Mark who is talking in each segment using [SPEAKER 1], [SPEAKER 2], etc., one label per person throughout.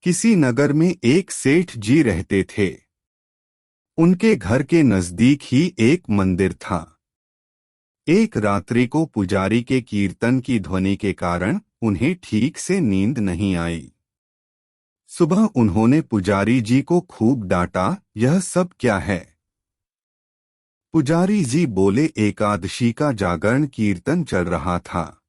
[SPEAKER 1] किसी नगर में एक सेठ जी रहते थे। उनके घर के नजदीक ही एक मंदिर था। एक रात्रि को पुजारी के कीर्तन की ध्वनि के कारण उन्हें ठीक से नींद नहीं आई। सुबह उन्होंने पुजारी जी को खूब डांटा, यह सब क्या है? पुजारी जी बोले, एकादशी का जागरण कीर्तन चल रहा था।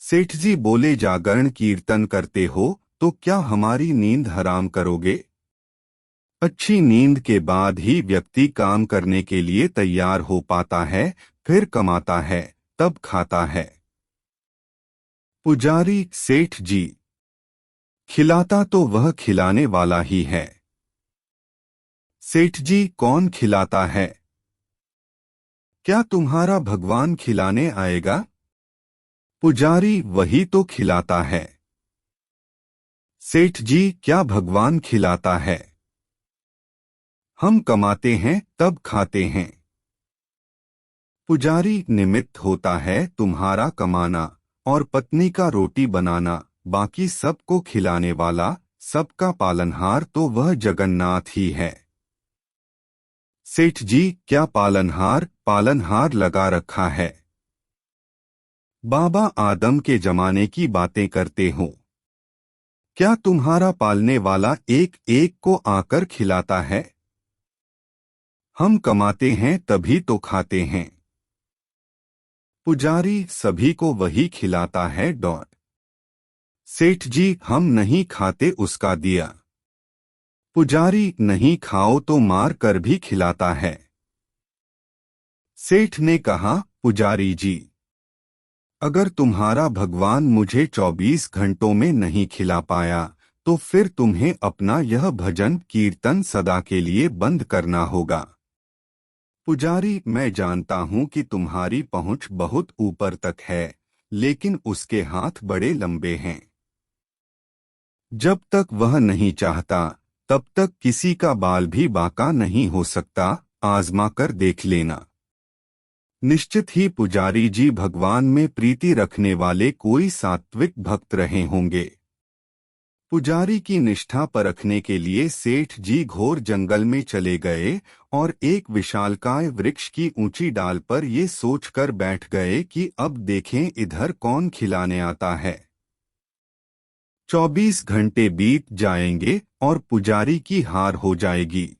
[SPEAKER 1] सेठ जी बोले, जागरण कीर्तन करते हो तो क्या हमारी नींद हराम करोगे? अच्छी नींद के बाद ही व्यक्ति काम करने के लिए तैयार हो पाता है, फिर कमाता है, तब खाता है। पुजारी, सेठ जी खिलाता तो वह खिलाने वाला ही है। सेठ जी, कौन खिलाता है? क्या तुम्हारा भगवान खिलाने आएगा? पुजारी, वही तो खिलाता है। सेठ जी, क्या भगवान खिलाता है? हम कमाते हैं तब खाते हैं। पुजारी, निमित्त होता है तुम्हारा कमाना और पत्नी का रोटी बनाना, बाकी सबको खिलाने वाला, सबका पालनहार तो वह जगन्नाथ ही है। सेठ जी, क्या पालनहार पालनहार लगा रखा है? बाबा आदम के जमाने की बातें करते हो। क्या तुम्हारा पालने वाला एक एक को आकर खिलाता है? हम कमाते हैं तभी तो खाते हैं। पुजारी, सभी को वही खिलाता है। सेठ जी, हम नहीं खाते उसका दिया। पुजारी, नहीं खाओ तो मार कर भी खिलाता है। सेठ ने कहा, पुजारी जी, अगर तुम्हारा भगवान मुझे 24 घंटों में नहीं खिला पाया तो फिर तुम्हें अपना यह भजन कीर्तन सदा के लिए बंद करना होगा। पुजारी, मैं जानता हूं कि तुम्हारी पहुंच बहुत ऊपर तक है, लेकिन उसके हाथ बड़े लंबे हैं। जब तक वह नहीं चाहता तब तक किसी का बाल भी बांका नहीं हो सकता, आजमा कर देख लेना। निश्चित ही पुजारी जी भगवान में प्रीति रखने वाले कोई सात्विक भक्त रहे होंगे। पुजारी की निष्ठा परखने के लिए सेठ जी घोर जंगल में चले गए और एक विशालकाय वृक्ष की ऊंची डाल पर ये सोचकर बैठ गए कि अब देखें इधर कौन खिलाने आता है। 24 घंटे बीत जाएंगे और पुजारी की हार हो जाएगी।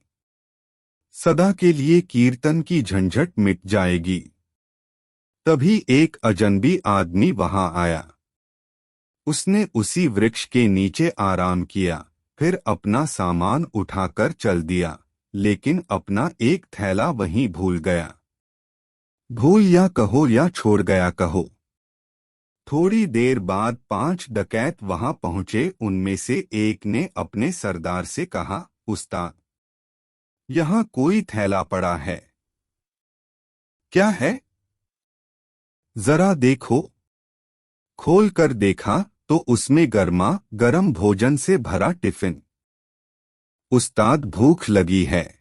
[SPEAKER 1] सदा के लिए कीर्तन की झंझट मिट जाएगी। तभी एक अजनबी आदमी वहां आया। उसने उसी वृक्ष के नीचे आराम किया, फिर अपना सामान उठाकर चल दिया, लेकिन अपना एक थैला वहीं भूल गया। भूल या कहो या छोड़ गया कहो। थोड़ी देर बाद 5 डकैत वहां पहुंचे। उनमें से एक ने अपने सरदार से कहा, उस्ताद, यहाँ कोई थैला पड़ा है। क्या है? जरा देखो। खोल कर देखा तो उसमें गर्मा गर्म भोजन से भरा टिफिन। उस्ताद, भूख लगी है।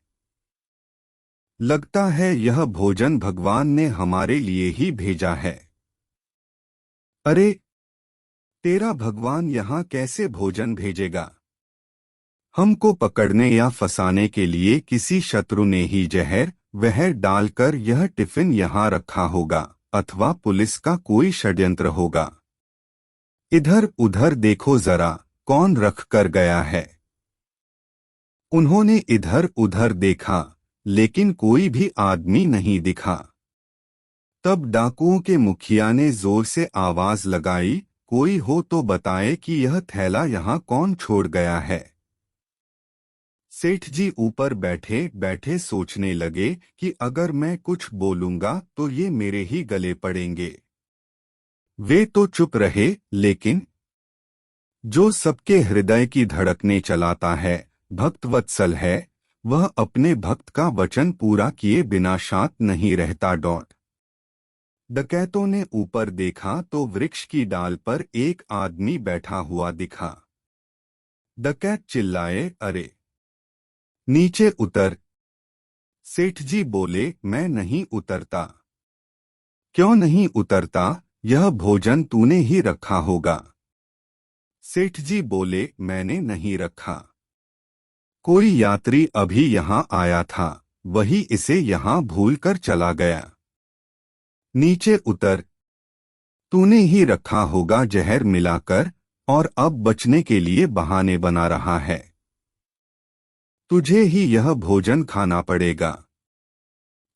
[SPEAKER 1] लगता है यह भोजन भगवान ने हमारे लिए ही भेजा है। अरे, तेरा भगवान यहाँ कैसे भोजन भेजेगा? हमको पकड़ने या फंसाने के लिए किसी शत्रु ने ही जहर वहर डालकर यह टिफिन यहाँ रखा होगा, अथवा पुलिस का कोई षड्यंत्र होगा। इधर उधर देखो जरा, कौन रख कर गया है। उन्होंने इधर उधर देखा, लेकिन कोई भी आदमी नहीं दिखा। तब डाकुओं के मुखिया ने जोर से आवाज लगाई, कोई हो तो बताए कि यह थैला यहाँ कौन छोड़ गया है। सेठ जी ऊपर बैठे बैठे सोचने लगे कि अगर मैं कुछ बोलूंगा तो ये मेरे ही गले पड़ेंगे। वे तो चुप रहे, लेकिन जो सबके हृदय की धड़कने चलाता है, भक्तवत्सल है, वह अपने भक्त का वचन पूरा किए बिना शांत नहीं रहता। डकैतों ने ऊपर देखा तो वृक्ष की डाल पर एक आदमी बैठा हुआ दिखा। डकैत चिल्लाए, अरे नीचे उतर। सेठ जी बोले, मैं नहीं उतरता। क्यों नहीं उतरता? यह भोजन तूने ही रखा होगा। सेठ जी बोले, मैंने नहीं रखा। कोई यात्री अभी यहाँ आया था, वही इसे यहाँ भूलकर चला गया। नीचे उतर। तूने ही रखा होगा जहर मिलाकर, और अब बचने के लिए बहाने बना रहा है। तुझे ही यह भोजन खाना पड़ेगा।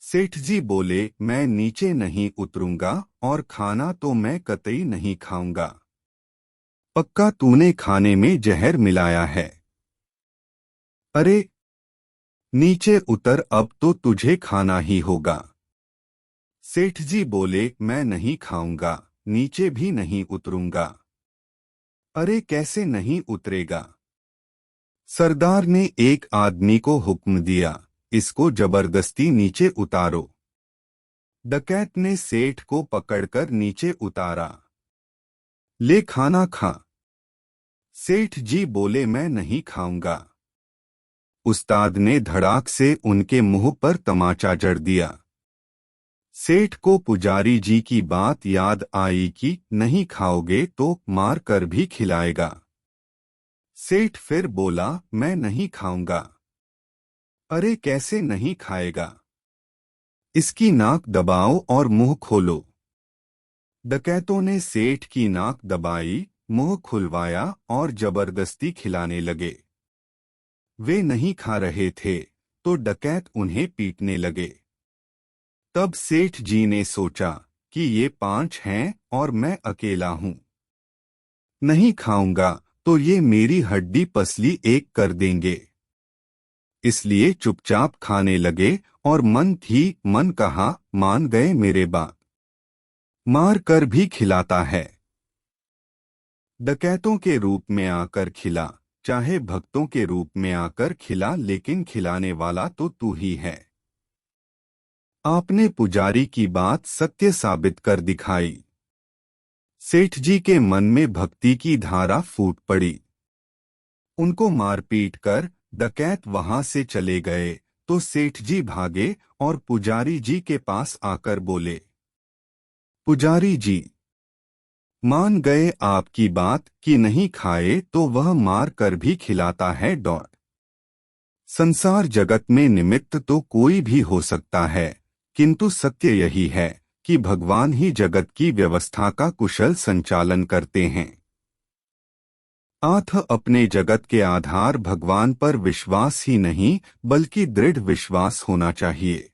[SPEAKER 1] सेठ जी बोले, मैं नीचे नहीं उतरूंगा और खाना तो मैं कतई नहीं खाऊंगा। पक्का तूने खाने में जहर मिलाया है। अरे नीचे उतर, अब तो तुझे खाना ही होगा। सेठ जी बोले, मैं नहीं खाऊंगा, नीचे भी नहीं उतरूंगा। अरे कैसे नहीं उतरेगा? सरदार ने एक आदमी को हुक्म दिया, इसको जबरदस्ती नीचे उतारो। डकैत ने सेठ को पकड़कर नीचे उतारा। ले खाना खा। सेठ जी बोले, मैं नहीं खाऊंगा। उस्ताद ने धड़ाक से उनके मुंह पर तमाचा जड़ दिया। सेठ को पुजारी जी की बात याद आई कि नहीं खाओगे तो मार कर भी खिलाएगा। सेठ फिर बोला, मैं नहीं खाऊंगा। अरे कैसे नहीं खाएगा? इसकी नाक दबाओ और मुंह खोलो। डकैतों ने सेठ की नाक दबाई, मुंह खुलवाया और जबरदस्ती खिलाने लगे। वे नहीं खा रहे थे तो डकैत उन्हें पीटने लगे। तब सेठ जी ने सोचा कि ये 5 हैं और मैं अकेला हूं। नहीं खाऊंगा तो ये मेरी हड्डी पसली एक कर देंगे। इसलिए चुपचाप खाने लगे और मन ही मन कहा, मान गए मेरे बाप, मार कर भी खिलाता है। डकैतों के रूप में आकर खिला, चाहे भक्तों के रूप में आकर खिला, लेकिन खिलाने वाला तो तू ही है। आपने पुजारी की बात सत्य साबित कर दिखाई। सेठ जी के मन में भक्ति की धारा फूट पड़ी। उनको मारपीट कर डकैत वहां से चले गए तो सेठ जी भागे और पुजारी जी के पास आकर बोले, पुजारी जी, मान गए आपकी बात कि नहीं खाए तो वह मार कर भी खिलाता है। संसार जगत में निमित्त तो कोई भी हो सकता है, किंतु सत्य यही है कि भगवान ही जगत की व्यवस्था का कुशल संचालन करते हैं। आथ अपने जगत के आधार भगवान पर विश्वास ही नहीं बल्कि दृढ़ विश्वास होना चाहिए।